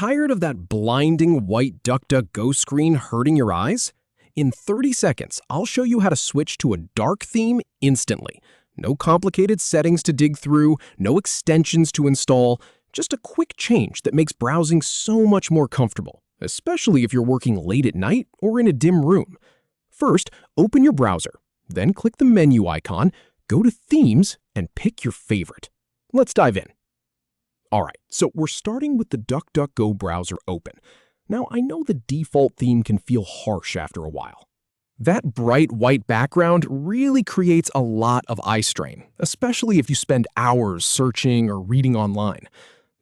Tired of that blinding white DuckDuckGo screen hurting your eyes? In 30 seconds, I'll show you how to switch to a dark theme instantly. No complicated settings to dig through, no extensions to install, just a quick change that makes browsing so much more comfortable, especially if you're working late at night or in a dim room. First, open your browser, then click the menu icon, go to Themes, and pick your favorite. Let's dive in. Alright, so we're starting with the DuckDuckGo browser open. Now, I know the default theme can feel harsh after a while. That bright white background really creates a lot of eye strain, especially if you spend hours searching or reading online.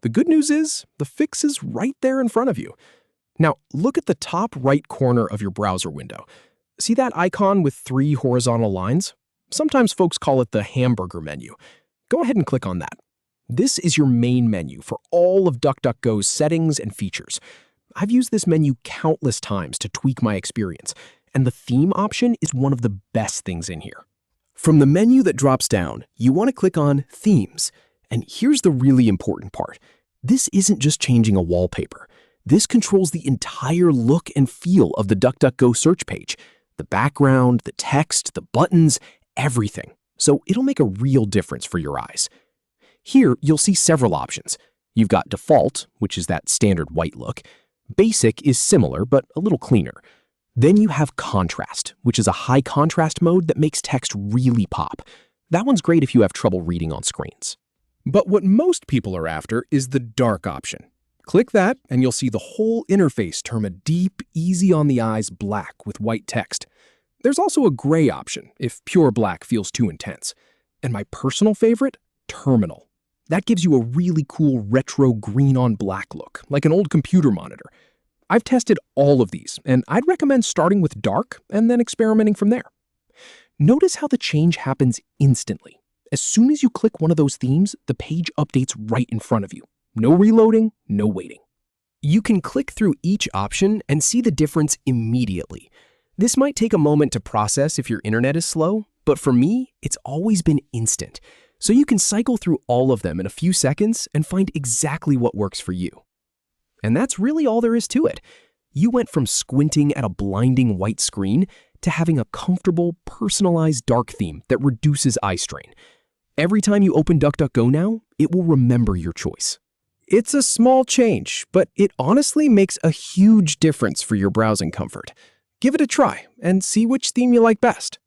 The good news is, the fix is right there in front of you. Now, look at the top right corner of your browser window. See that icon with 3 horizontal lines? Sometimes folks call it the Hamburger menu. Go ahead and click on that. This is your main menu for all of DuckDuckGo's settings and features. I've used this menu countless times to tweak my experience, and the theme option is one of the best things in here. From the menu that drops down, you want to click on Themes. And here's the really important part. This isn't just changing a wallpaper. This controls the entire look and feel of the DuckDuckGo search page. The background, the text, the buttons, everything. So it'll make a real difference for your eyes. Here, you'll see several options. You've got Default, which is that standard white look. Basic is similar, but a little cleaner. Then you have Contrast, which is a high contrast mode that makes text really pop. That one's great if you have trouble reading on screens. But what most people are after is the dark option. Click that and you'll see the whole interface turn a deep, easy on the eyes black with white text. There's also a gray option if pure black feels too intense. And my personal favorite, Terminal. That gives you a really cool retro green on black look, like an old computer monitor. I've tested all of these, and I'd recommend starting with dark and then experimenting from there. Notice how the change happens instantly. As soon as you click one of those themes, the page updates right in front of you. No reloading, no waiting. You can click through each option and see the difference immediately. This might take a moment to process if your internet is slow, but for me, it's always been instant. So you can cycle through all of them in a few seconds and find exactly what works for you. And that's really all there is to it. You went from squinting at a blinding white screen to having a comfortable, personalized dark theme that reduces eye strain. Every time you open DuckDuckGo now, it will remember your choice. It's a small change, but it honestly makes a huge difference for your browsing comfort. Give it a try and see which theme you like best.